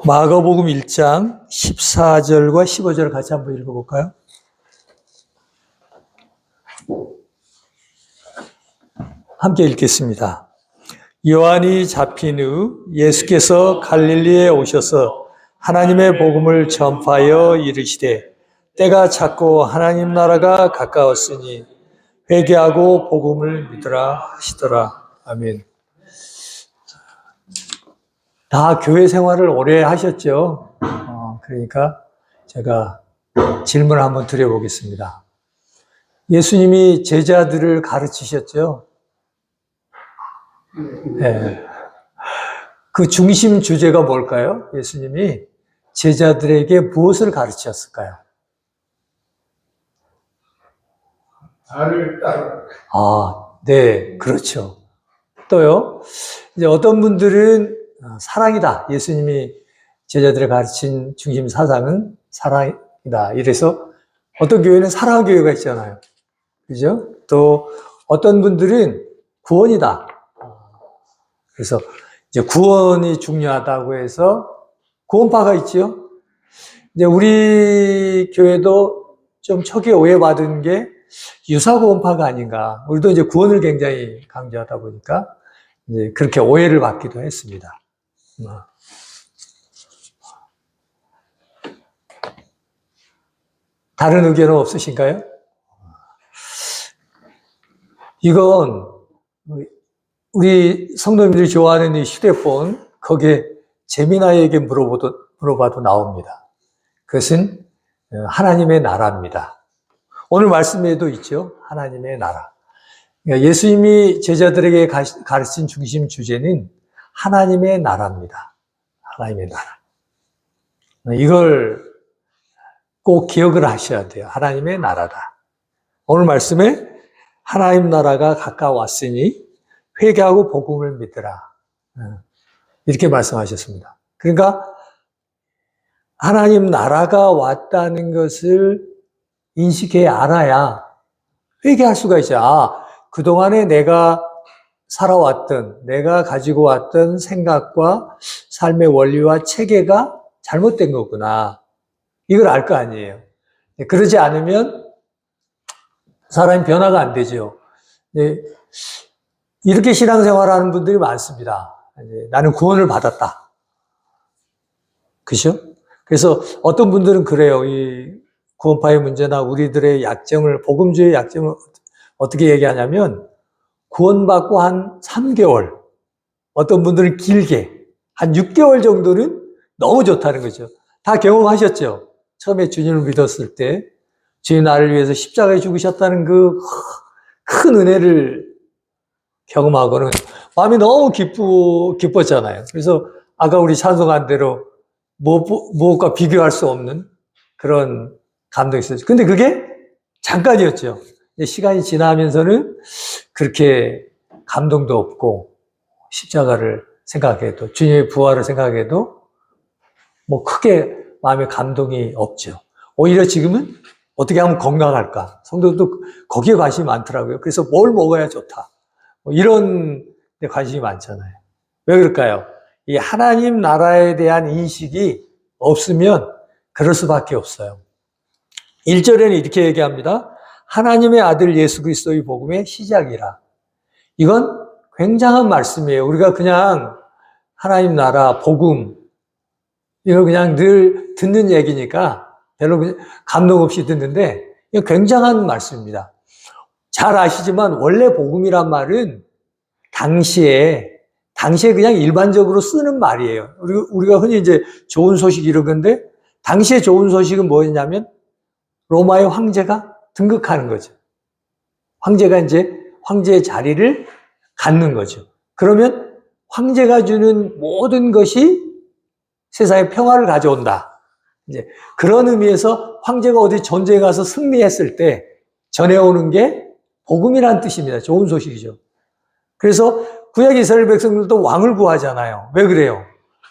마가복음 1장 14절과 15절을 같이 한번 읽어볼까요? 함께 읽겠습니다. 요한이 잡힌 후 예수께서 갈릴리에 오셔서 하나님의 복음을 전파하여 이르시되 때가 찼고 하나님 나라가 가까웠으니 회개하고 복음을 믿으라 하시더라. 아멘. 다 교회 생활을 오래 하셨죠. 그러니까 제가 질문을 한번 드려보겠습니다. 예수님이 제자들을 가르치셨죠. 네. 그 중심 주제가 뭘까요? 예수님이 제자들에게 무엇을 가르치셨을까요? 나를 따르라. 네, 그렇죠. 또요, 이제 어떤 분들은 사랑이다. 예수님이 제자들을 가르친 중심 사상은 사랑이다. 이래서 어떤 교회는 사랑의 교회가 있잖아요. 그죠? 또 어떤 분들은 구원이다. 그래서 이제 구원이 중요하다고 해서 구원파가 있지요. 이제 우리 교회도 좀 초기에 오해받은 게 유사구원파가 아닌가. 우리도 이제 구원을 굉장히 강조하다 보니까 이제 그렇게 오해를 받기도 했습니다. 다른 의견은 없으신가요? 이건 우리 성도님들이 좋아하는 이 휴대폰, 거기에 재미나에게 물어봐도 나옵니다. 그것은 하나님의 나라입니다. 오늘 말씀에도 있죠. 하나님의 나라. 그러니까 예수님이 제자들에게 가르친 중심 주제는 하나님의 나라입니다. 하나님의 나라. 이걸 꼭 기억을 하셔야 돼요. 하나님의 나라다. 오늘 말씀에 하나님 나라가 가까웠으니 회개하고 복음을 믿으라. 이렇게 말씀하셨습니다. 그러니까 하나님 나라가 왔다는 것을 인식해 알아야 회개할 수가 있죠. 그동안에 내가 살아왔던, 내가 가지고 왔던 생각과 삶의 원리와 체계가 잘못된 거구나. 이걸 알 거 아니에요. 그러지 않으면 사람이 변화가 안 되죠. 이렇게 신앙생활하는 분들이 많습니다. 나는 구원을 받았다. 그죠? 그래서 어떤 분들은 그래요. 이 구원파의 문제나 우리들의 약점을, 복음주의 약점을 어떻게 얘기하냐면, 구원받고 한 3개월, 어떤 분들은 길게, 한 6개월 정도는 너무 좋다는 거죠. 다 경험하셨죠? 처음에 주님을 믿었을 때, 주님 나를 위해서 십자가에 죽으셨다는 그 큰 은혜를 경험하고는 마음이 너무 기뻤잖아요. 그래서 아까 우리 찬송한 대로 무엇과 비교할 수 없는 그런 감동이 있었죠. 근데 그게 잠깐이었죠. 시간이 지나면서는 그렇게 감동도 없고 십자가를 생각해도 주님의 부활을 생각해도 뭐 크게 마음에 감동이 없죠. 오히려 지금은 어떻게 하면 건강할까? 성도들도 거기에 관심이 많더라고요. 그래서 뭘 먹어야 좋다. 뭐 이런 데 관심이 많잖아요. 왜 그럴까요? 이 하나님 나라에 대한 인식이 없으면 그럴 수밖에 없어요. 1절에는 이렇게 얘기합니다. 하나님의 아들 예수 그리스도의 복음의 시작이라. 이건 굉장한 말씀이에요. 우리가 그냥 하나님 나라, 복음, 이거 그냥 늘 듣는 얘기니까 별로 감동 없이 듣는데 이거 굉장한 말씀입니다. 잘 아시지만 원래 복음이란 말은 당시에 그냥 일반적으로 쓰는 말이에요. 우리가 흔히 이제 좋은 소식 이런 건데 당시에 좋은 소식은 뭐였냐면 로마의 황제가 등극하는 거죠. 황제가 이제 황제의 자리를 갖는 거죠. 그러면 황제가 주는 모든 것이 세상에 평화를 가져온다. 이제 그런 의미에서 황제가 어디 전쟁에 가서 승리했을 때 전해오는 게 복음이라는 뜻입니다. 좋은 소식이죠. 그래서 구약 이스라엘 백성들도 왕을 구하잖아요. 왜 그래요?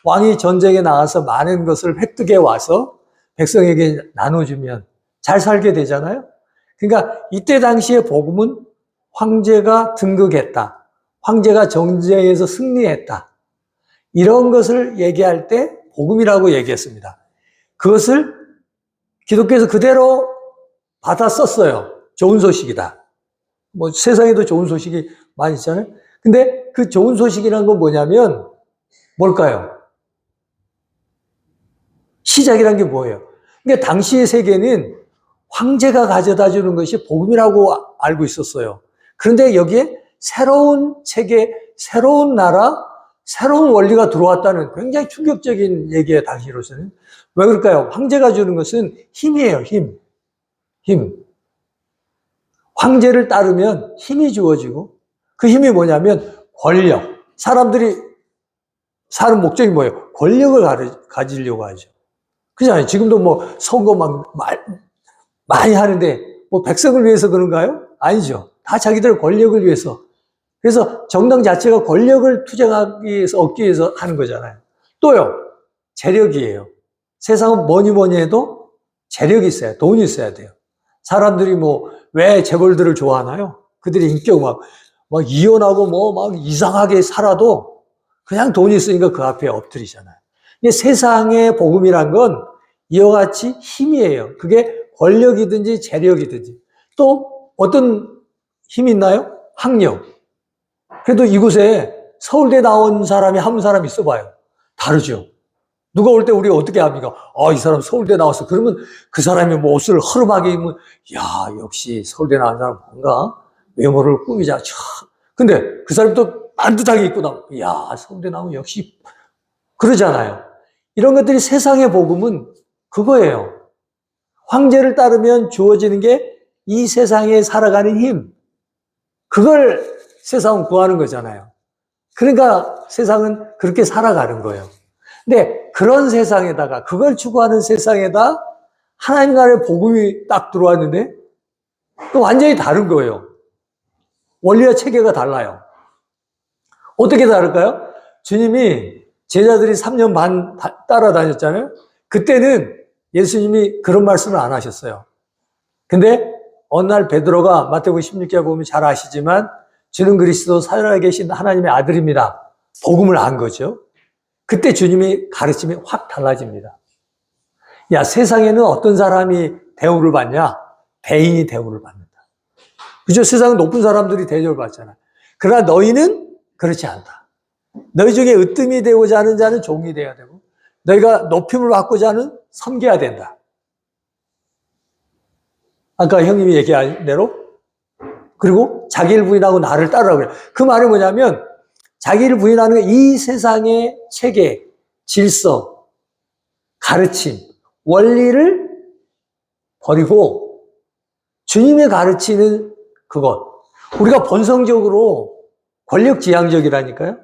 왕이 전쟁에 나가서 많은 것을 획득해 와서 백성에게 나눠주면 잘 살게 되잖아요. 그러니까 이때 당시에 복음은 황제가 등극했다. 황제가 전쟁에서 승리했다. 이런 것을 얘기할 때 복음이라고 얘기했습니다. 그것을 기독교에서 그대로 받아 썼어요. 좋은 소식이다. 뭐 세상에도 좋은 소식이 많이 있잖아요. 근데 그 좋은 소식이란 건 뭐냐면 뭘까요? 시작이란 게 뭐예요? 그러니까 당시의 세계는 황제가 가져다 주는 것이 복음이라고 알고 있었어요. 그런데 여기에 새로운 체계, 새로운 나라, 새로운 원리가 들어왔다는 굉장히 충격적인 얘기예요, 당시로서는. 왜 그럴까요? 황제가 주는 것은 힘이에요, 힘. 힘. 황제를 따르면 힘이 주어지고 그 힘이 뭐냐면 권력. 사람들이 사는 목적이 뭐예요? 권력을 가지려고 하죠. 그렇잖아요. 지금도 뭐 선거 많이 하는데 뭐 백성을 위해서 그런가요? 아니죠. 다 자기들 권력을 위해서. 그래서 정당 자체가 권력을 투쟁하기 위해서, 얻기 위해서 하는 거잖아요. 또요, 재력이에요. 세상은 뭐니 해도 재력이 있어야, 돈이 있어야 돼요. 사람들이 뭐, 왜 재벌들을 좋아하나요? 그들이 인격 막 이혼하고 막 이상하게 살아도 그냥 돈이 있으니까 그 앞에 엎드리잖아요. 근데 세상의 복음이란 건 이와 같이 힘이에요. 그게 권력이든지 재력이든지. 또 어떤 힘이 있나요? 학력. 그래도 이곳에 서울대 나온 사람이 한 사람 있어봐요. 다르죠. 누가 올 때 우리 어떻게 합니까? 이 사람 서울대 나왔어. 그러면 그 사람이 뭐 옷을 허름하게 입으면, 야, 역시 서울대 나온 사람 뭔가 외모를 꾸미자. 근데 그 사람이 또 반듯하게 입고 나오면, 야, 서울대 나오면 역시 그러잖아요. 이런 것들이 세상의 복음은 그거예요. 황제를 따르면 주어지는 게 이 세상에 살아가는 힘. 그걸 세상은 구하는 거잖아요. 그러니까 세상은 그렇게 살아가는 거예요. 근데 그런 세상에다가, 그걸 추구하는 세상에다 하나님 나라의 복음이 딱 들어왔는데 또 완전히 다른 거예요. 원리와 체계가 달라요. 어떻게 다를까요? 주님이 제자들이 3년 반 따라다녔잖아요. 그때는 예수님이 그런 말씀을 안 하셨어요. 근데 어느 날 베드로가 마태복음 16장 보면 잘 아시지만 주는 그리스도 살아계신 하나님의 아들입니다. 복음을 안 거죠. 그때 주님이 가르침이 확 달라집니다. 야, 세상에는 어떤 사람이 대우를 받냐? 대인이 대우를 받는다. 그죠? 세상은 높은 사람들이 대접을 받잖아. 그러나 너희는 그렇지 않다. 너희 중에 으뜸이 되고자 하는 자는 종이 되어야 되고, 너희가 높임을 받고자 하는 섬겨야 된다. 아까 형님이 얘기한 대로. 그리고 자기를 부인하고 나를 따르라고 그래요. 그 말이 뭐냐면 자기를 부인하는 게 이 세상의 체계, 질서, 가르침, 원리를 버리고 주님이 가르치는 그것. 우리가 본성적으로 권력지향적이라니까요.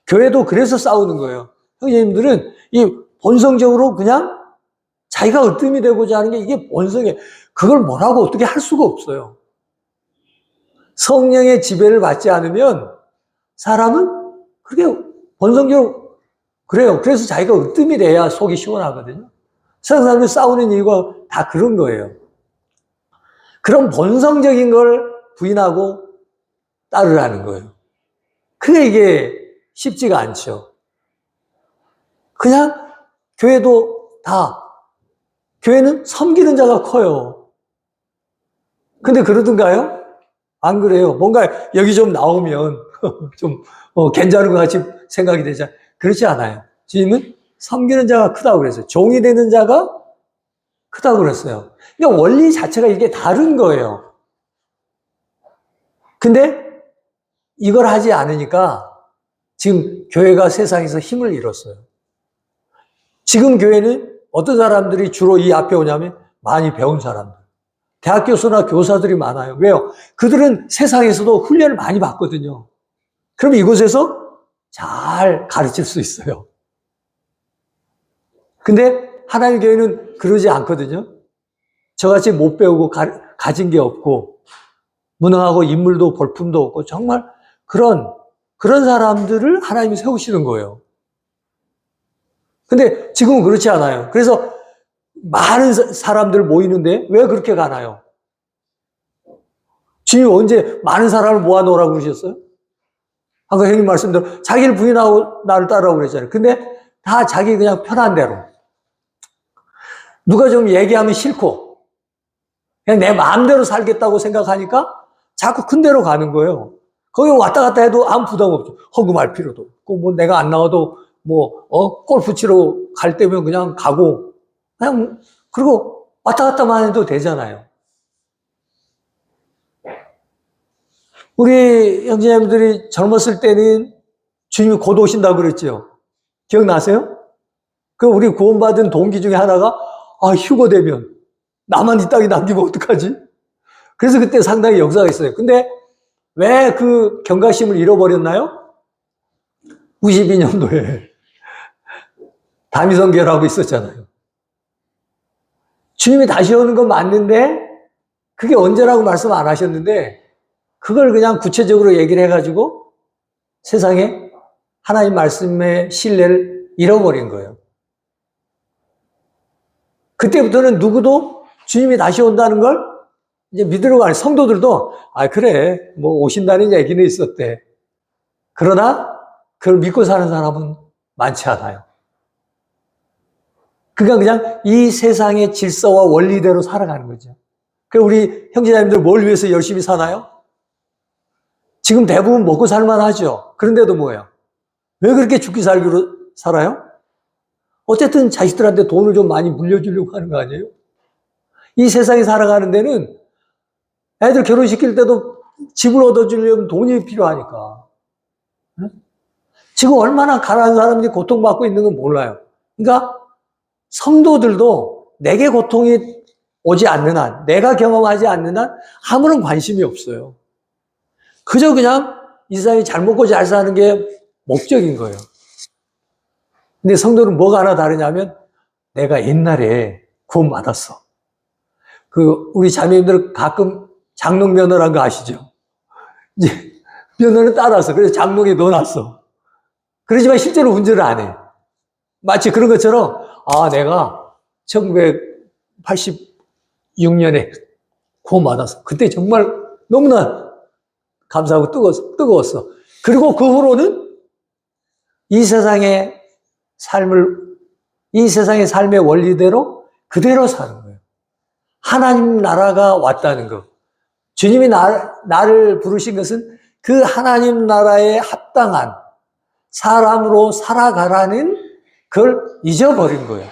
교회도 그래서 싸우는 거예요. 형제님들은 이 본성적으로 그냥 자기가 으뜸이 되고자 하는 게 이게 본성이에요. 그걸 뭐라고 어떻게 할 수가 없어요. 성령의 지배를 받지 않으면 사람은 그렇게 본성적으로 그래요. 그래서 자기가 으뜸이 돼야 속이 시원하거든요. 세상 사람들 싸우는 이유가 다 그런 거예요. 그런 본성적인 걸 부인하고 따르라는 거예요. 그게 이게 쉽지가 않죠. 그냥 교회도 교회는 섬기는 자가 커요. 근데 그러던가요? 안 그래요. 뭔가 여기 좀 나오면 좀 괜찮은 것 같이 생각이 되잖아요. 그렇지 않아요. 주님은 섬기는 자가 크다고 그랬어요. 종이 되는 자가 크다고 그랬어요. 그러니까 원리 자체가 이게 다른 거예요. 근데 이걸 하지 않으니까 지금 교회가 세상에서 힘을 잃었어요. 지금 교회는 어떤 사람들이 주로 이 앞에 오냐면 많이 배운 사람들. 대학 교수나 교사들이 많아요. 왜요? 그들은 세상에서도 훈련을 많이 받거든요. 그럼 이곳에서 잘 가르칠 수 있어요. 근데 하나님의 교회는 그러지 않거든요. 저같이 못 배우고 가진 게 없고 무능하고 인물도 볼품도 없고 정말 그런 사람들을 하나님이 세우시는 거예요. 근데 지금은 그렇지 않아요. 그래서 많은 사람들 모이는데 왜 그렇게 가나요? 주님 언제 많은 사람을 모아놓으라고 그러셨어요? 아까 형님 말씀대로 자기를 부인하고 나를 따르라고 그랬잖아요. 근데 다 자기 그냥 편한 대로. 누가 좀 얘기하면 싫고 그냥 내 마음대로 살겠다고 생각하니까 자꾸 큰 데로 가는 거예요. 거기 왔다 갔다 해도 아무 부담 없죠. 헌금할 필요도 없고 뭐 내가 안 나와도 골프 치러 갈 때면 그냥 가고 그냥 그리고 왔다 갔다만 해도 되잖아요. 우리 형제님들이 젊었을 때는 주님이 곧 오신다고 그랬죠. 기억나세요? 그 우리 구원받은 동기 중에 하나가 휴거 되면 나만 이 땅에 남기면 어떡하지? 그래서 그때 상당히 역사가 있어요. 근데 왜 그 경각심을 잃어버렸나요? 92년도에 다미성결하고 있었잖아요. 주님이 다시 오는 건 맞는데 그게 언제라고 말씀 안 하셨는데 그걸 그냥 구체적으로 얘기를 해가지고 세상에 하나님 말씀의 신뢰를 잃어버린 거예요. 그때부터는 누구도 주님이 다시 온다는 걸 이제 믿으려고 하는 성도들도 그래 뭐 오신다는 얘기는 있었대. 그러나 그걸 믿고 사는 사람은 많지 않아요. 그냥 이 세상의 질서와 원리대로 살아가는 거죠. 그럼 우리 형제자님들 뭘 위해서 열심히 사나요? 지금 대부분 먹고 살만하죠. 그런데도 뭐예요? 왜 그렇게 죽기 살기로 살아요? 어쨌든 자식들한테 돈을 좀 많이 물려주려고 하는 거 아니에요? 이 세상에 살아가는 데는 애들 결혼시킬 때도 집을 얻어주려면 돈이 필요하니까. 지금 얼마나 가난한 사람들이 고통받고 있는 건 몰라요. 그러니까 성도들도 내게 고통이 오지 않는 한, 내가 경험하지 않는 한 아무런 관심이 없어요. 그저 그냥 이 세상이 잘 먹고 잘 사는 게 목적인 거예요. 근데 성도는 뭐가 하나 다르냐면 내가 옛날에 구원받았어. 우리 자매님들 가끔 장롱 면허란 거 아시죠? 이제 면허는 따라서 그래서 장롱에 넣어놨어. 그러지만 실제로 운전을 안 해. 마치 그런 것처럼 내가 1986년에 구원받았어. 그때 정말 너무나 감사하고 뜨거웠어. 그리고 그 후로는 이 세상의 삶의 원리대로 그대로 사는 거예요. 하나님 나라가 왔다는 것. 주님이 나를 부르신 것은 그 하나님 나라에 합당한 사람으로 살아가라는 그걸 잊어버린 거예요.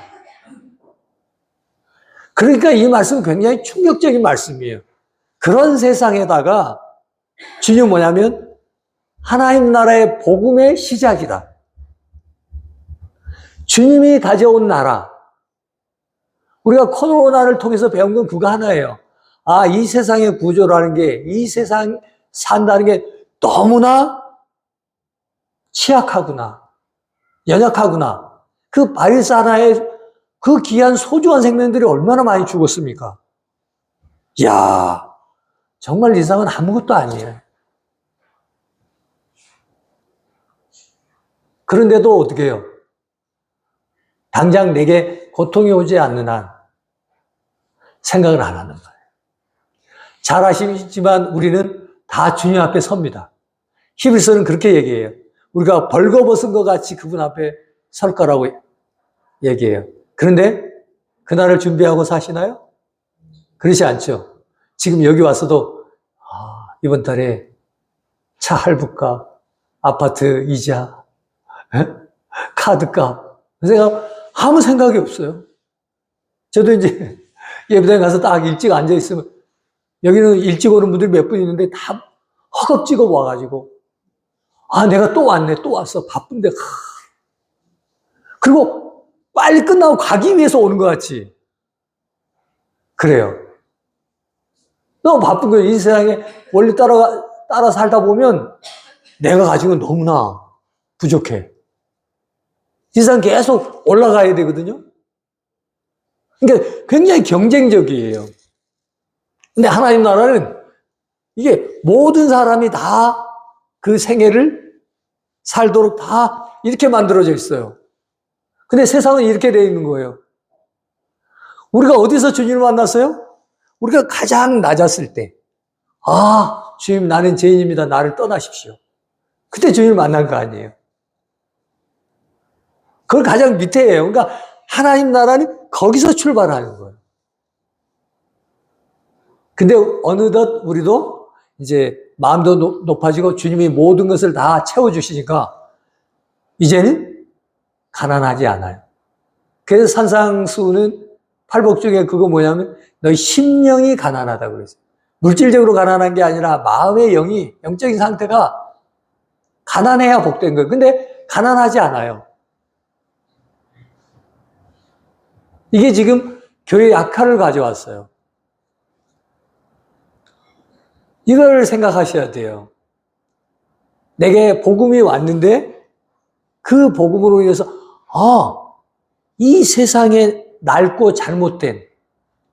그러니까 이 말씀은 굉장히 충격적인 말씀이에요. 그런 세상에다가 주님은 뭐냐면 하나님 나라의 복음의 시작이다. 주님이 가져온 나라. 우리가 코로나를 통해서 배운 건 그거 하나예요. 이 세상의 구조라는 게, 이 세상 산다는 게 너무나 취약하구나. 연약하구나. 그 바리사나의 그 귀한 소중한 생명들이 얼마나 많이 죽었습니까? 이야, 정말 이 세상은 아무것도 아니에요. 그런데도 어떻게 해요? 당장 내게 고통이 오지 않는 한 생각을 안 하는 거예요. 잘 아시지만 우리는 다 주님 앞에 섭니다. 히브리서는 그렇게 얘기해요. 우리가 벌거벗은 것 같이 그분 앞에 설 거라고 얘기해요. 그런데 그날을 준비하고 사시나요? 그렇지 않죠. 지금 여기 와서도 이번 달에 차 할부값, 아파트 이자, 카드값 제가 아무 생각이 없어요. 저도 이제 예배당에 가서 딱 일찍 앉아 있으면 여기는 일찍 오는 분들이 몇 분 있는데 다 허겁지겁 와가지고 내가 또 왔네, 또 왔어, 바쁜데. 그리고 빨리 끝나고 가기 위해서 오는 것 같지. 그래요. 너무 바쁜 거예요. 이 세상에 원리 따라 살다 보면 내가 가진 건 너무나 부족해. 이 세상 계속 올라가야 되거든요. 그러니까 굉장히 경쟁적이에요. 근데 하나님 나라는 이게 모든 사람이 다 그 생애를 살도록 다 이렇게 만들어져 있어요. 근데 세상은 이렇게 되어 있는 거예요. 우리가 어디서 주님을 만났어요? 우리가 가장 낮았을 때. 아, 주님, 나는 죄인입니다. 나를 떠나십시오. 그때 주님을 만난 거 아니에요. 그걸 가장 밑에예요. 그러니까 하나님 나라는 거기서 출발하는 거예요. 근데 어느덧 우리도 이제 마음도 높아지고 주님이 모든 것을 다 채워주시니까 이제는 가난하지 않아요. 그래서 산상수는 팔복 중에 그거 뭐냐면 너희 심령이 가난하다고 그랬어요. 물질적으로 가난한 게 아니라 마음의 영이, 영적인 상태가 가난해야 복된 거예요. 근데 가난하지 않아요. 이게 지금 교회 약화를 가져왔어요. 이걸 생각하셔야 돼요. 내게 복음이 왔는데 그 복음으로 인해서 이 세상에 낡고 잘못된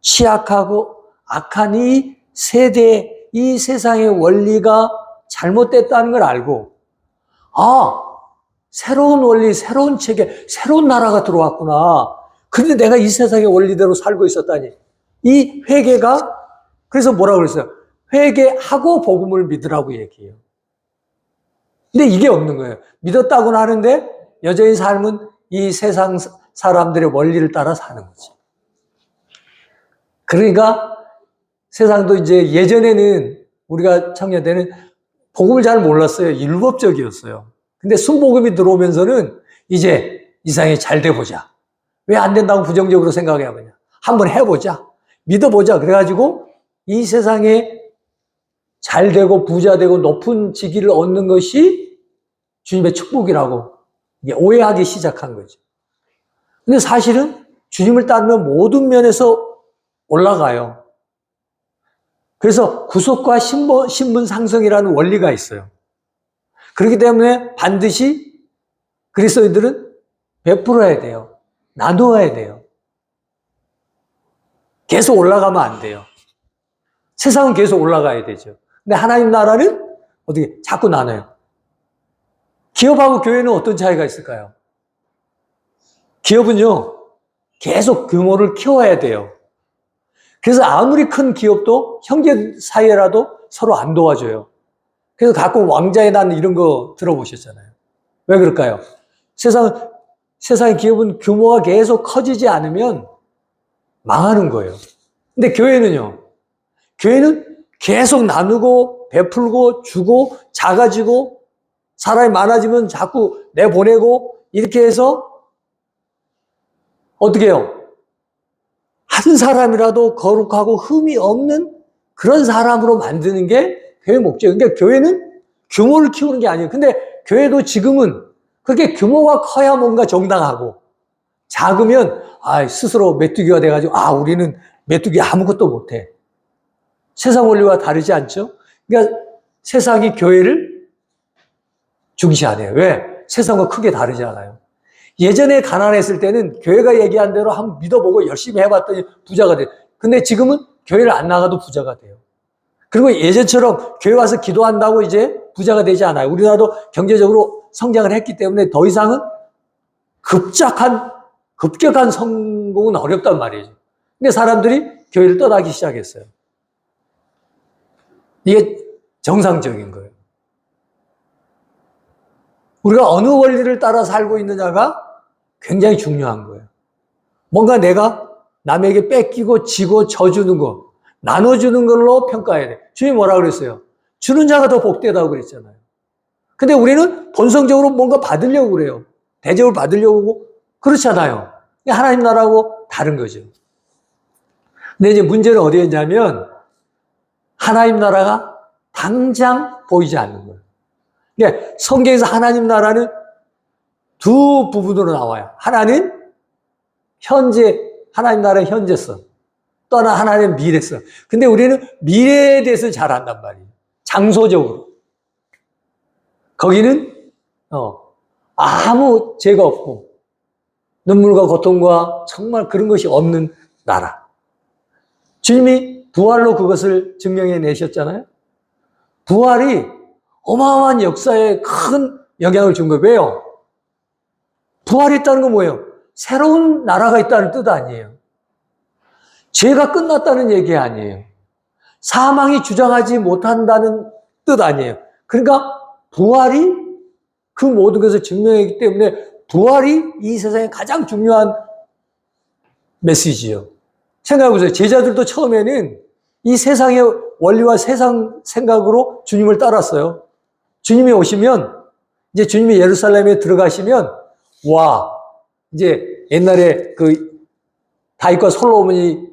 취약하고 악한 이 세대, 이 세상의 원리가 잘못됐다는 걸 알고 새로운 원리, 새로운 체계, 새로운 나라가 들어왔구나. 근데 내가 이 세상의 원리대로 살고 있었다니. 이 회개가 그래서 뭐라고 그랬어요? 회개하고 복음을 믿으라고 얘기해요. 근데 이게 없는 거예요. 믿었다고는 하는데 여전히 삶은 이 세상 사람들의 원리를 따라 사는 거지. 그러니까 세상도 이제 예전에는 우리가 청년 때는 복음을 잘 몰랐어요. 율법적이었어요. 근데 순복음이 들어오면서는 이제 이상이 잘 돼보자. 왜 안 된다고 부정적으로 생각해야 하냐. 한번 해보자. 믿어보자. 그래가지고 이 세상에 잘 되고 부자 되고 높은 직위를 얻는 것이 주님의 축복이라고 오해하기 시작한 거죠. 근데 사실은 주님을 따르면 모든 면에서 올라가요. 그래서 구속과 신분 상승이라는 원리가 있어요. 그렇기 때문에 반드시 그리스도인들은 베풀어야 돼요. 나누어야 돼요. 계속 올라가면 안 돼요. 세상은 계속 올라가야 되죠. 근데 하나님 나라는 어떻게 자꾸 나눠요. 기업하고 교회는 어떤 차이가 있을까요? 기업은요, 계속 규모를 키워야 돼요. 그래서 아무리 큰 기업도 형제 사이라도 서로 안 도와줘요. 그래서 가끔 왕자의 난 이런 거 들어보셨잖아요. 왜 그럴까요? 세상의 기업은 규모가 계속 커지지 않으면 망하는 거예요. 근데 교회는요, 교회는 계속 나누고 베풀고 주고 작아지고 사람이 많아지면 자꾸 내보내고 이렇게 해서 어떻게 해요? 한 사람이라도 거룩하고 흠이 없는 그런 사람으로 만드는 게 교회 목적이에요. 그러니까 교회는 규모를 키우는 게 아니에요. 근데 교회도 지금은 그렇게 규모가 커야 뭔가 정당하고 작으면 스스로 메뚜기가 돼가지고 우리는 메뚜기 아무것도 못해. 세상 원리와 다르지 않죠? 그러니까 세상이 교회를 중시 안 해요. 왜? 세상과 크게 다르지 않아요. 예전에 가난했을 때는 교회가 얘기한 대로 한번 믿어보고 열심히 해봤더니 부자가 돼요. 근데 지금은 교회를 안 나가도 부자가 돼요. 그리고 예전처럼 교회 와서 기도한다고 이제 부자가 되지 않아요. 우리나라도 경제적으로 성장을 했기 때문에 더 이상은 급격한 성공은 어렵단 말이죠. 근데 사람들이 교회를 떠나기 시작했어요. 이게 정상적인 거예요. 우리가 어느 원리를 따라 살고 있느냐가 굉장히 중요한 거예요. 뭔가 내가 남에게 뺏기고 지고 져주는 거, 나눠주는 걸로 평가해야 돼. 주님이 뭐라고 그랬어요? 주는 자가 더 복되다고 그랬잖아요. 근데 우리는 본성적으로 뭔가 받으려고 그래요. 대접을 받으려고 그렇잖아요. 하나님 나라하고 다른 거죠. 근데 이제 문제는 어디에 있냐면 하나님 나라가 당장 보이지 않는 거예요. 그러니까 성경에서 하나님 나라는 두 부분으로 나와요. 하나는 하나님 나라의 현재성. 또 하나는 미래성. 근데 우리는 미래에 대해서 잘 안단 말이에요. 장소적으로. 거기는, 아무 죄가 없고, 눈물과 고통과 정말 그런 것이 없는 나라. 주님이 부활로 그것을 증명해 내셨잖아요. 부활이 어마어마한 역사에 큰 영향을 준 거예요. 왜요? 부활이 있다는 건 뭐예요? 새로운 나라가 있다는 뜻 아니에요. 죄가 끝났다는 얘기 아니에요. 사망이 주장하지 못한다는 뜻 아니에요. 그러니까 부활이 그 모든 것을 증명했기 때문에 부활이 이 세상에 가장 중요한 메시지예요. 생각해보세요. 제자들도 처음에는 이 세상의 원리와 세상 생각으로 주님을 따랐어요. 주님이 오시면, 이제 주님이 예루살렘에 들어가시면, 와, 이제 옛날에 그 다윗과 솔로몬이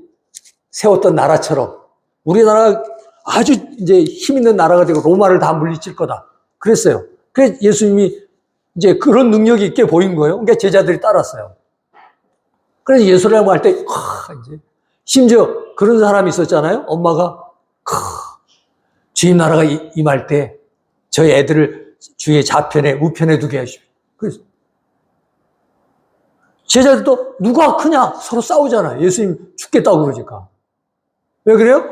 세웠던 나라처럼 우리나라가 아주 이제 힘 있는 나라가 되고 로마를 다 물리칠 거다. 그랬어요. 그래서 예수님이 이제 그런 능력이 있게 보인 거예요. 그러니까 제자들이 따랐어요. 그래서 예수님 할 때, 이제 심지어 그런 사람이 있었잖아요. 엄마가, 주님 나라가 임할 때 저희 애들을 주의 좌편에 우편에 두게 하시오. 그래서 제자들도 누가 크냐 서로 싸우잖아요. 예수님 죽겠다고 그러니까. 왜 그래요?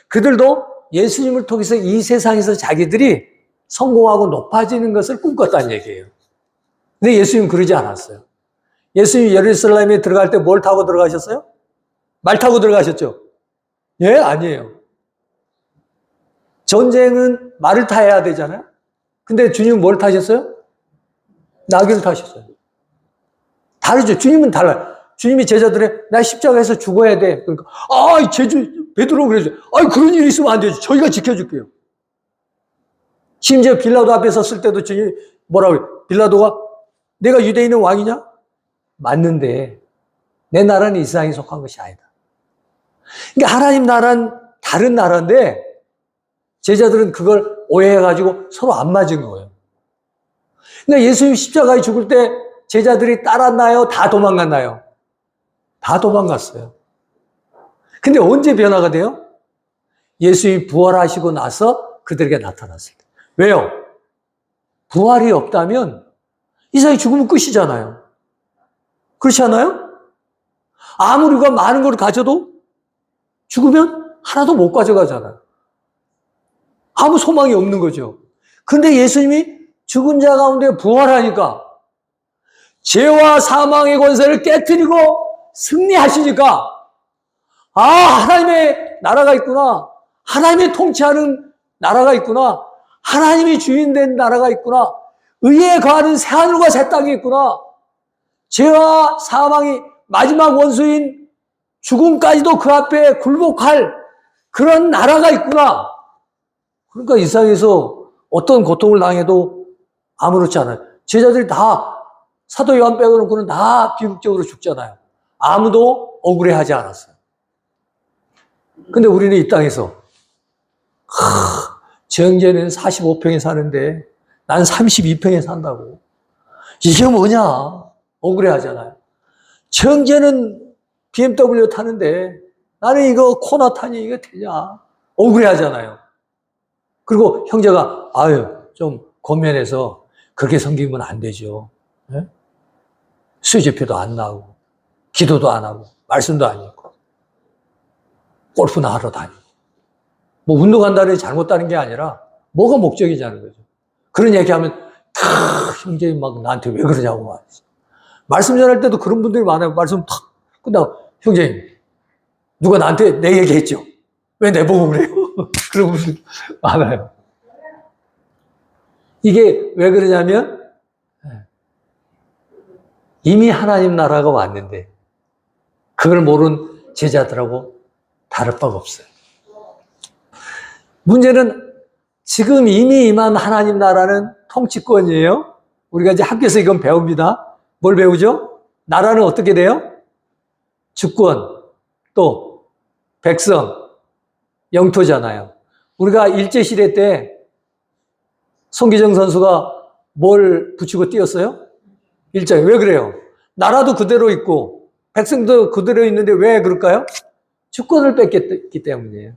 그들도 예수님을 통해서 이 세상에서 자기들이 성공하고 높아지는 것을 꿈꿨다는 얘기예요. 근데 예수님 그러지 않았어요. 예수님이 예루살렘에 들어갈 때 뭘 타고 들어가셨어요? 말 타고 들어가셨죠? 예? 아니에요. 전쟁은 말을 타야 되잖아요? 근데 주님은 뭘 타셨어요? 나귀를 타셨어요. 다르죠? 주님은 달라요. 주님이 제자들의 나 십자가에서 죽어야 돼. 그러니까 베드로 그러죠. 그런 일이 있으면 안 되죠. 저희가 지켜줄게요. 심지어 빌라도 앞에 섰을 때도 주님이 뭐라고 해요? 빌라도가 내가 유대인의 왕이냐? 맞는데 내 나라는 이 세상에 속한 것이 아니다. 그러니까 하나님 나라는 다른 나라인데 제자들은 그걸 오해해가지고 서로 안 맞은 거예요. 그러니까 예수님 십자가에 죽을 때 제자들이 따랐나요? 다 도망갔나요? 다 도망갔어요. 근데 언제 변화가 돼요? 예수님이 부활하시고 나서 그들에게 나타났을 때. 왜요? 부활이 없다면 이 세상에 죽으면 끝이잖아요. 그렇지 않아요? 아무리 우리가 많은 걸 가져도 죽으면 하나도 못 가져가잖아요. 아무 소망이 없는 거죠. 근데 예수님이 죽은 자 가운데 부활하니까 죄와 사망의 권세를 깨트리고 승리하시니까 하나님의 나라가 있구나. 하나님의 통치하는 나라가 있구나. 하나님이 주인된 나라가 있구나. 의에 거하는 새하늘과 새 땅이 있구나. 죄와 사망이 마지막 원수인 죽음까지도 그 앞에 굴복할 그런 나라가 있구나. 그러니까 이 세상에서 어떤 고통을 당해도 아무렇지 않아요. 제자들이 다 사도 요한 빼고는 다 비극적으로 죽잖아요. 아무도 억울해하지 않았어요. 근데 우리는 이 땅에서 저 형제는 45평에 사는데 난 32평에 산다고. 이게 뭐냐? 억울해하잖아요. 저 형제는 BMW 타는데 나는 이거 코나 타니 이게 되냐? 억울해하잖아요. 그리고 형제가 좀 권면해서 그렇게 섬기면 안 되죠. 네? 수제표도 안 나오고 기도도 안 하고 말씀도 안 읽고 골프나 하러 다니고 뭐 운동한다는 게 잘못다는 게 아니라 뭐가 목적이냐는 거죠. 그런 얘기하면 형제님 막 나한테 왜 그러냐고 말이지. 말씀 전할 때도 그런 분들이 많아요. 말씀 탁 끝나고 형제님 누가 나한테 내 얘기했죠. 왜 내보고 그래요? 그런 분들 많아요. 이게 왜 그러냐면 이미 하나님 나라가 왔는데 그걸 모르는 제자들하고 다를 바가 없어요. 문제는 지금 이미 임한 하나님 나라는 통치권이에요. 우리가 이제 학교에서 이건 배웁니다. 뭘 배우죠? 나라는 어떻게 돼요? 주권, 또 백성, 영토잖아요. 우리가 일제시대 때 송기정 선수가 뭘 붙이고 뛰었어요? 일장에. 왜 그래요? 나라도 그대로 있고 백성도 그대로 있는데 왜 그럴까요? 주권을 뺏겼기 때문이에요.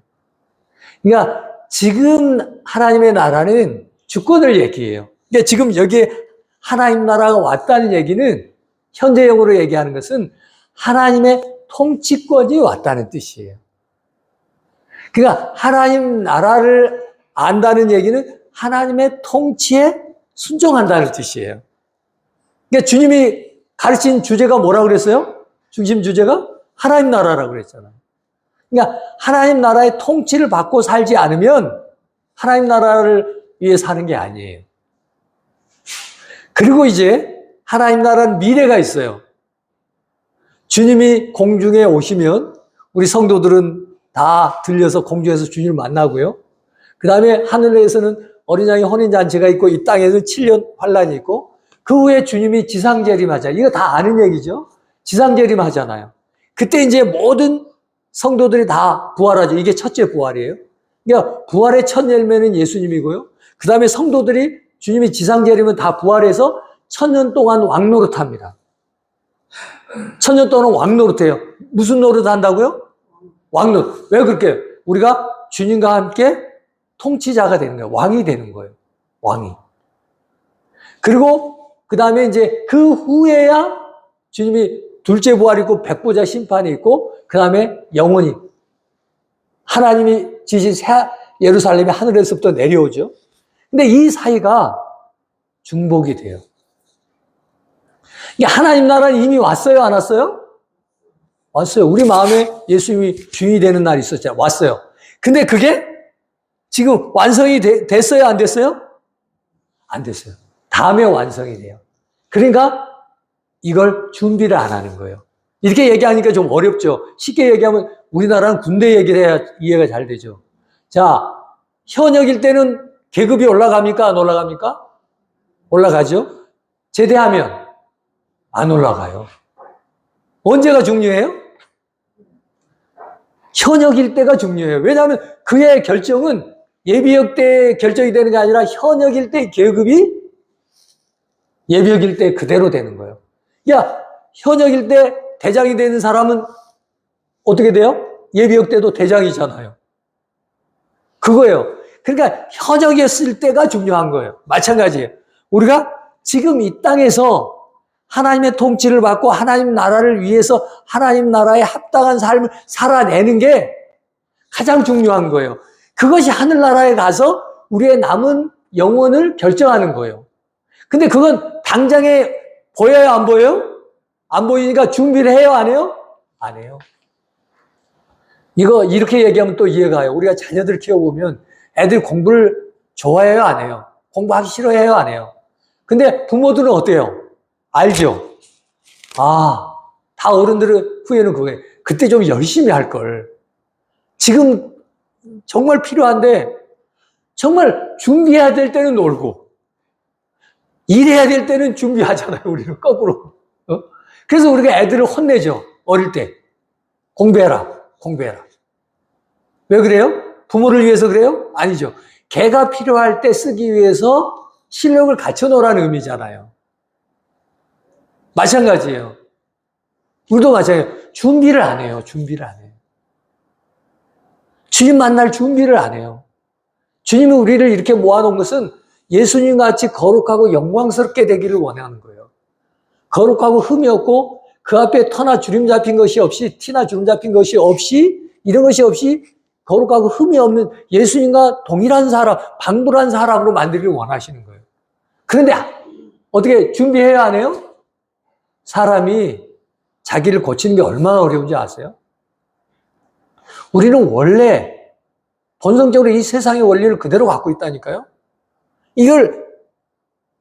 그러니까 지금 하나님의 나라는 주권을 얘기해요. 그러니까 지금 여기에 하나님 나라가 왔다는 얘기는 현재형으로 얘기하는 것은 하나님의 통치권이 왔다는 뜻이에요. 그러니까 하나님 나라를 안다는 얘기는 하나님의 통치에 순종한다는 뜻이에요. 그러니까 주님이 가르친 주제가 뭐라 그랬어요? 중심 주제가 하나님 나라라고 그랬잖아요. 그러니까 하나님 나라의 통치를 받고 살지 않으면 하나님 나라를 위해 사는 게 아니에요. 그리고 이제 하나님 나라는 미래가 있어요. 주님이 공중에 오시면 우리 성도들은 다 들려서 공중에서 주님을 만나고요. 그 다음에 하늘에서는 어린 양의 혼인잔치가 있고 이 땅에서는 7년 환란이 있고 그 후에 주님이 지상재림하자. 이거 다 아는 얘기죠. 지상재림하잖아요. 그때 이제 모든 성도들이 다 부활하죠. 이게 첫째 부활이에요. 그러니까 부활의 첫 열매는 예수님이고요. 그 다음에 성도들이 주님이 지상재림은 다 부활해서 1000년 동안 왕노릇합니다. 1000년 동안 왕노릇해요. 무슨 노릇 한다고요? 왕노릇. 왜 그렇게? 우리가 주님과 함께 통치자가 되는 거예요. 왕이 되는 거예요. 왕이. 그리고 그 다음에 이제 그 후에야 주님이 둘째 부활이 있고 백보자 심판이 있고 그 다음에 영원히 하나님이 지신 새 예루살렘이 하늘에서부터 내려오죠. 근데 이 사이가 중복이 돼요. 하나님 나라는 이미 왔어요, 안 왔어요? 왔어요. 우리 마음에 예수님이 주인이 되는 날이 있었잖아요. 왔어요. 근데 그게 지금 완성이 됐어요, 안 됐어요? 안 됐어요. 다음에 완성이 돼요. 그러니까 이걸 준비를 안 하는 거예요. 이렇게 얘기하니까 좀 어렵죠. 쉽게 얘기하면 우리나라는 군대 얘기를 해야 이해가 잘 되죠. 자, 현역일 때는 계급이 올라갑니까? 안 올라갑니까? 올라가죠. 제대하면 안 올라가요. 언제가 중요해요? 현역일 때가 중요해요. 왜냐하면 그의 결정은 예비역 때 결정이 되는 게 아니라 현역일 때 계급이 예비역일 때 그대로 되는 거예요. 현역일 때 대장이 되는 사람은 어떻게 돼요? 예비역 때도 대장이잖아요. 그거예요. 그러니까 현역이었을 때가 중요한 거예요. 마찬가지예요. 우리가 지금 이 땅에서 하나님의 통치를 받고 하나님 나라를 위해서 하나님 나라에 합당한 삶을 살아내는 게 가장 중요한 거예요. 그것이 하늘나라에 가서 우리의 남은 영혼을 결정하는 거예요. 근데 그건 당장에 보여요, 안 보여요? 안 보이니까 준비를 해요, 안 해요? 안 해요. 이거 이렇게 얘기하면 또 이해가 가요. 우리가 자녀들 키워보면 애들 공부를 좋아해요, 안 해요? 공부하기 싫어해요, 안 해요? 근데 부모들은 어때요? 알죠? 다 어른들의 후회는 그거예요. 그때 좀 열심히 할 걸. 지금 정말 필요한데 정말 준비해야 될 때는 놀고 일해야 될 때는 준비하잖아요. 우리는 거꾸로. 그래서 우리가 애들을 혼내죠. 어릴 때. 공부해라. 왜 그래요? 부모를 위해서 그래요? 아니죠. 걔가 필요할 때 쓰기 위해서 실력을 갖춰놓으라는 의미잖아요. 마찬가지예요. 우리도 마찬가지예요. 준비를 안 해요. 주님 만날 준비를 안 해요. 주님이 우리를 이렇게 모아놓은 것은 예수님 같이 거룩하고 영광스럽게 되기를 원하는 거예요. 거룩하고 흠이 없고 그 앞에 터나 주름 잡힌 것이 없이 티나 주름 잡힌 것이 없이 이런 것이 없이 거룩하고 흠이 없는 예수님과 동일한 사람, 방불한 사람으로 만들기를 원하시는 거예요. 그런데 어떻게 준비해야 안 해요? 사람이 자기를 고치는 게 얼마나 어려운지 아세요? 우리는 원래 본성적으로 이 세상의 원리를 그대로 갖고 있다니까요. 이걸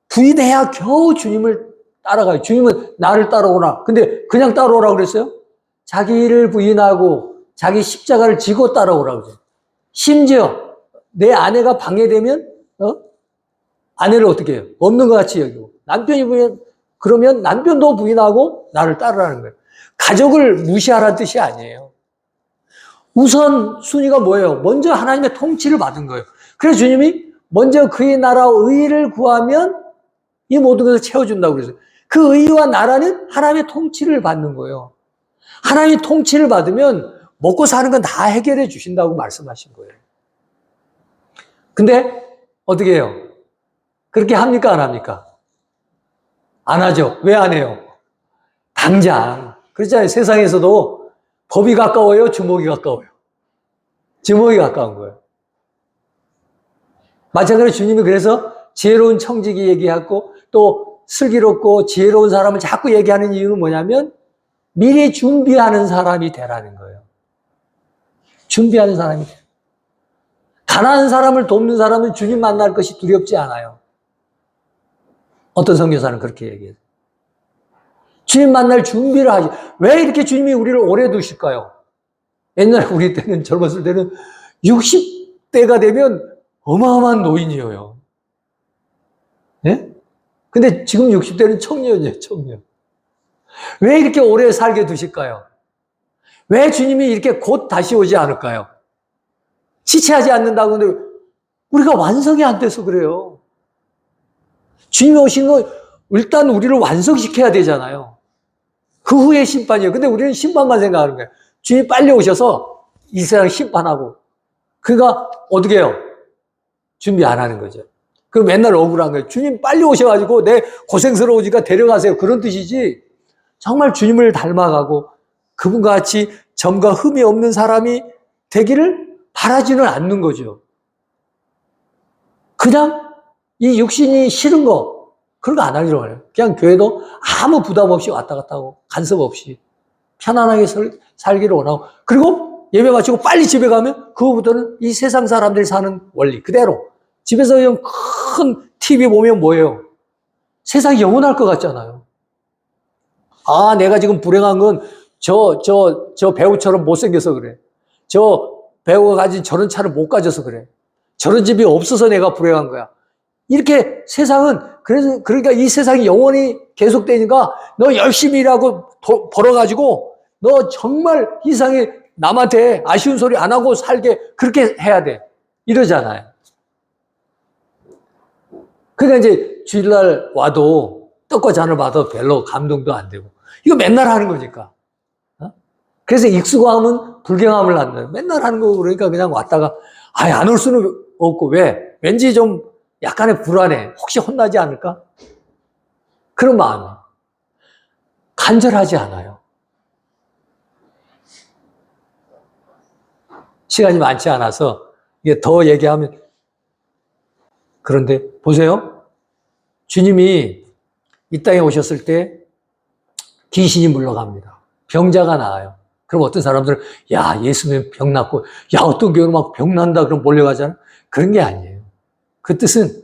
부인해야 겨우 주님을 따라가요. 주님은 나를 따라오라. 근데 그냥 따라오라고 그랬어요? 자기를 부인하고 자기 십자가를 지고 따라오라고 그랬어요. 심지어 내 아내가 방해되면 아내를 어떻게 해요? 없는 것 같이 여기고 남편이 그러면 남편도 부인하고 나를 따르라는 거예요. 가족을 무시하라는 뜻이 아니에요. 우선 순위가 뭐예요? 먼저 하나님의 통치를 받은 거예요. 그래서 주님이 먼저 그의 나라 의를 구하면 이 모든 것을 채워준다고 그랬어요. 그 의와 나라는 하나님의 통치를 받는 거예요. 하나님의 통치를 받으면 먹고 사는 건 다 해결해 주신다고 말씀하신 거예요. 근데 어떻게 해요? 그렇게 합니까? 안 합니까? 안 하죠. 왜 안 해요? 당장. 그렇잖아요. 세상에서도 법이 가까워요? 주먹이 가까워요? 주먹이 가까운 거예요. 마찬가지로 주님이 그래서 지혜로운 청지기 얘기하고 또 슬기롭고 지혜로운 사람을 자꾸 얘기하는 이유는 뭐냐면 미리 준비하는 사람이 되라는 거예요. 준비하는 사람이 돼. 가난한 사람을 돕는 사람은 주님 만날 것이 두렵지 않아요. 어떤 선교사는 그렇게 얘기해요. 주님 만날 준비를 하지. 왜 이렇게 주님이 우리를 오래 두실까요? 옛날에 우리 때는, 젊었을 때는 60대가 되면 어마어마한 노인이에요. 예? 근데 지금 60대는 청년이에요, 청년. 왜 이렇게 오래 살게 두실까요? 왜 주님이 이렇게 곧 다시 오지 않을까요? 지체하지 않는다고 하는데 우리가 완성이 안 돼서 그래요. 주님이 오신 건 일단 우리를 완성시켜야 되잖아요. 그 후에 심판이에요. 근데 우리는 심판만 생각하는 거예요. 주님이 빨리 오셔서 이 세상 심판하고. 그러니까 어떻게 해요? 준비 안 하는 거죠. 그 맨날 억울한 거예요. 주님 빨리 오셔가지고 내 고생스러우니까 데려가세요. 그런 뜻이지. 정말 주님을 닮아가고 그분과 같이 점과 흠이 없는 사람이 되기를 바라지는 않는 거죠. 그냥 이 육신이 싫은 거 그런 거 안 하려고 해요. 그냥 교회도 아무 부담 없이 왔다 갔다 하고 간섭 없이 편안하게 살기를 원하고 그리고 예배 마치고 빨리 집에 가면 그거부터는 이 세상 사람들이 사는 원리 그대로 집에서 그냥 큰 TV 보면 뭐예요? 세상이 영원할 것 같잖아요. 아, 내가 지금 불행한 건 저 배우처럼 못생겨서 그래. 저 배우가 가진 저런 차를 못 가져서 그래. 저런 집이 없어서 내가 불행한 거야. 이렇게 세상은, 그러니까 이 세상이 영원히 계속되니까 너 열심히 일하고 벌어가지고 너 정말 이상에 남한테 아쉬운 소리 안 하고 살게 그렇게 해야 돼. 이러잖아요. 그러니까 이제 주일날 와도 떡과 잔을 받아도 별로 감동도 안 되고. 이거 맨날 하는 거니까. 그래서 익숙함은 불경함을 낳는 맨날 하는 거고 그러니까 그냥 왔다가 안 올 수는 없고 왜? 왠지 좀 약간의 불안해. 혹시 혼나지 않을까? 그런 마음이 간절하지 않아요. 시간이 많지 않아서 이게 더 얘기하면 그런데 보세요. 주님이 이 땅에 오셨을 때 귀신이 물러갑니다. 병자가 나아요. 그럼 어떤 사람들은 야 예수님 병 낫고 야 어떤 교회는 막 병 난다 그럼 몰려가잖아. 그런 게 아니에요. 그 뜻은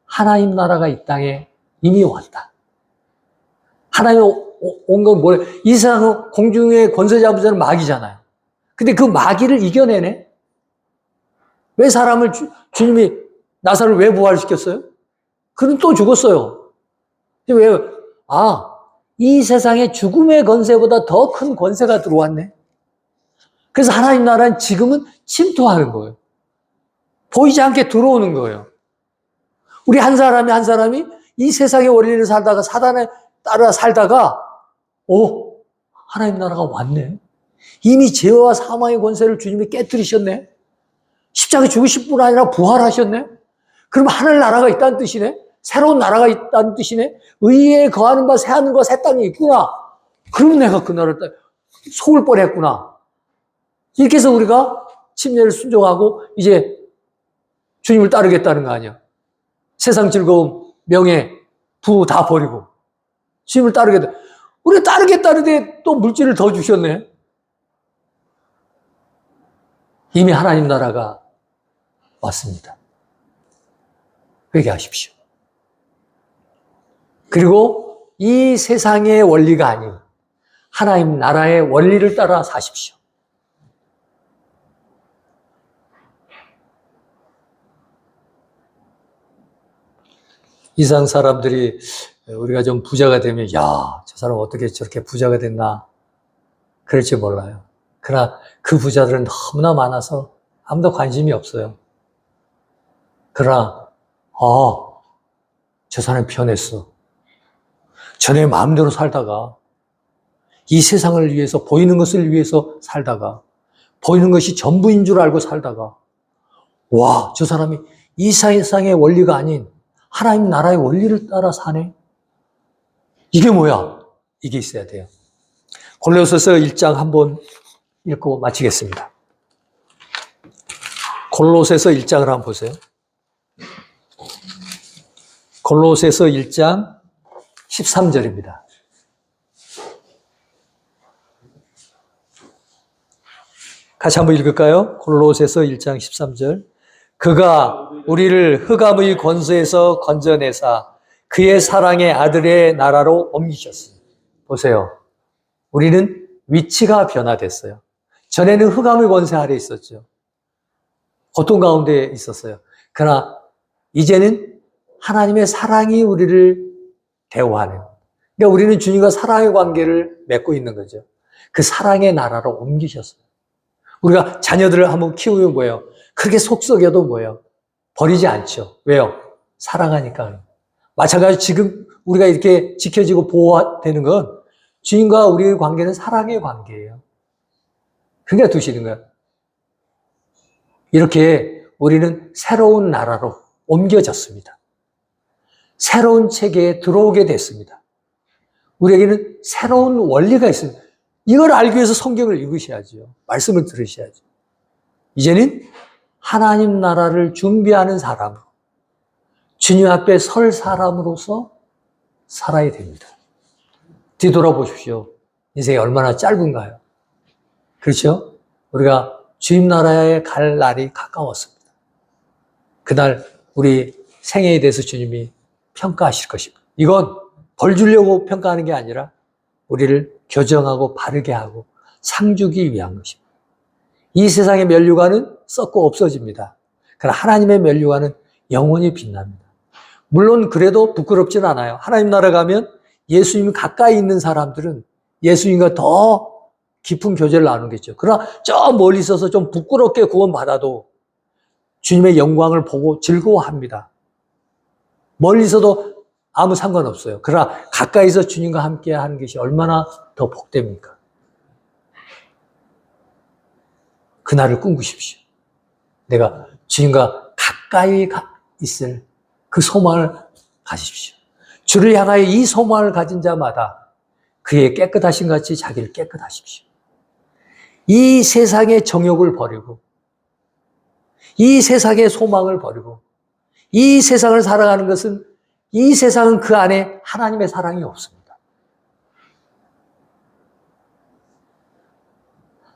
하나님 나라가 이 땅에 이미 왔다. 하나님 온 건 뭐예요? 이 세상은 공중의 권세 잡은 자는 마귀잖아요. 근데 그 마귀를 이겨내네. 왜 사람을 주님이 나사를 왜 부활시켰어요? 그는 또 죽었어요. 왜? 이 세상에 죽음의 권세보다 더 큰 권세가 들어왔네. 그래서 하나님 나라는 지금은 침투하는 거예요. 보이지 않게 들어오는 거예요. 우리 한 사람이 이 세상의 원리를 살다가 사단에 따라 살다가 하나님 나라가 왔네. 이미 죄와 사망의 권세를 주님이 깨뜨리셨네. 십자가에 죽으실 뿐 아니라 부활하셨네. 그럼 하늘 나라가 있다는 뜻이네. 새로운 나라가 있다는 뜻이네. 의에 거하는 바 새하는 바 새 땅이 있구나. 그러면 내가 그 나라를 속을 뻔했구나. 이렇게 해서 우리가 침례를 순종하고 이제 주님을 따르겠다는 거 아니야. 세상 즐거움, 명예, 부 다 버리고 주님을 따르겠다. 우리가 따르겠다는데 또 물질을 더 주셨네. 이미 하나님 나라가 왔습니다. 회개하십시오. 그리고 이 세상의 원리가 아닌 하나님 나라의 원리를 따라 사십시오. 이상 사람들이 우리가 좀 부자가 되면 야, 저 사람 어떻게 저렇게 부자가 됐나 그럴지 몰라요. 그러나 그 부자들은 너무나 많아서 아무도 관심이 없어요. 그러나 저 사람이 변했어. 전에 마음대로 살다가 이 세상을 위해서 보이는 것을 위해서 살다가 보이는 것이 전부인 줄 알고 살다가 와, 저 사람이 이 세상의 원리가 아닌 하나님 나라의 원리를 따라 사네. 이게 뭐야? 이게 있어야 돼요. 골로새서 1장 한번 읽고 마치겠습니다. 골로새서 1장을 한번 보세요. 골로새서 1장 13절입니다. 같이 한번 읽을까요? 골로새서 1장 13절. 그가 우리를 흑암의 권세에서 건져내사 그의 사랑의 아들의 나라로 옮기셨습니다. 보세요. 우리는 위치가 변화됐어요. 전에는 흑암의 권세 아래 있었죠. 고통 가운데 있었어요. 그러나 이제는 하나님의 사랑이 우리를 대우하는, 그러니까 우리는 주님과 사랑의 관계를 맺고 있는 거죠. 그 사랑의 나라로 옮기셨어요. 우리가 자녀들을 한번 키우면 뭐예요? 그렇게 속썩여도 뭐예요? 버리지 않죠. 왜요? 사랑하니까. 마찬가지로 지금 우리가 이렇게 지켜지고 보호되는 건 주님과 우리의 관계는 사랑의 관계예요. 그러니까 두시는 거예요. 이렇게 우리는 새로운 나라로 옮겨졌습니다. 새로운 체계에 들어오게 됐습니다. 우리에게는 새로운 원리가 있습니다. 이걸 알기 위해서 성경을 읽으셔야죠. 말씀을 들으셔야죠. 이제는 하나님 나라를 준비하는 사람으로, 주님 앞에 설 사람으로서 살아야 됩니다. 뒤돌아보십시오. 인생이 얼마나 짧은가요? 그렇죠? 우리가 주님 나라에 갈 날이 가까웠습니다. 그날 우리 생애에 대해서 주님이 평가하실 것입니다. 이건 벌 주려고 평가하는 게 아니라 우리를 교정하고 바르게 하고 상 주기 위한 것입니다. 이 세상의 면류관은 썩고 없어집니다. 그러나 하나님의 면류관은 영원히 빛납니다. 물론 그래도 부끄럽진 않아요. 하나님 나라 가면 예수님 가까이 있는 사람들은 예수님과 더 깊은 교제를 나누겠죠. 그러나 저 멀리 있어서 좀 부끄럽게 구원받아도 주님의 영광을 보고 즐거워합니다. 멀리서도 아무 상관없어요. 그러나 가까이서 주님과 함께 하는 것이 얼마나 더 복됩니까? 그날을 꿈꾸십시오. 내가 주님과 가까이 있을 그 소망을 가지십시오. 주를 향하여 이 소망을 가진 자마다 그의 깨끗하신 같이 자기를 깨끗하십시오. 이 세상의 정욕을 버리고 이 세상의 소망을 버리고 이 세상을 살아가는 것은 이 세상은 그 안에 하나님의 사랑이 없습니다.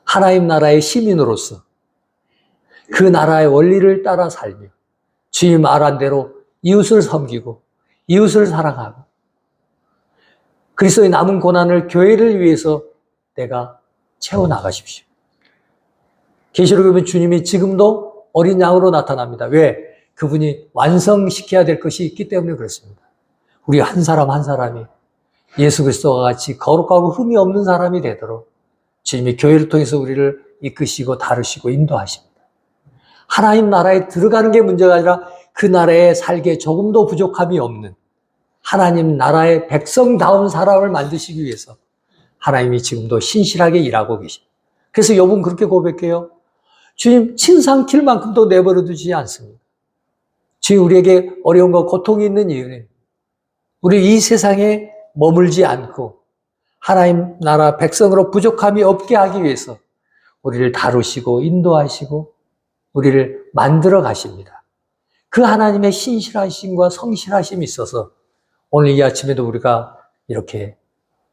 하나님 나라의 시민으로서 그 나라의 원리를 따라 살며 주님 말한 대로 이웃을 섬기고 이웃을 사랑하고 그리스도의 남은 고난을 교회를 위해서 내가 채워나가십시오. 계시록에 보면 주님이 지금도 어린 양으로 나타납니다. 왜? 그분이 완성시켜야 될 것이 있기 때문에 그렇습니다. 우리 한 사람 한 사람이 예수 그리스도와 같이 거룩하고 흠이 없는 사람이 되도록 주님이 교회를 통해서 우리를 이끄시고 다루시고 인도하십니다. 하나님 나라에 들어가는 게 문제가 아니라 그 나라에 살기에 조금도 부족함이 없는 하나님 나라의 백성다운 사람을 만드시기 위해서 하나님이 지금도 신실하게 일하고 계십니다. 그래서 욥은 그렇게 고백해요. 주님 침상 킬 만큼도 내버려 두지 않습니다. 주님 우리에게 어려움과 고통이 있는 이유는 우리 이 세상에 머물지 않고 하나님 나라 백성으로 부족함이 없게 하기 위해서 우리를 다루시고 인도하시고 우리를 만들어 가십니다. 그 하나님의 신실하심과 성실하심이 있어서 오늘 이 아침에도 우리가 이렇게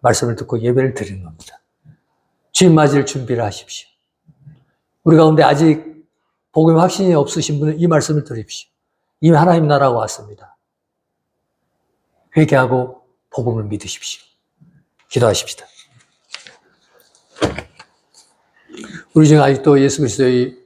말씀을 듣고 예배를 드리는 겁니다. 주님 맞을 준비를 하십시오. 우리 가운데 아직 복음의 확신이 없으신 분은 이 말씀을 드립시오. 이미 하나님 나라가 왔습니다. 회개하고 복음을 믿으십시오. 기도하십시다. 우리 중에 아직도 예수 그리스도의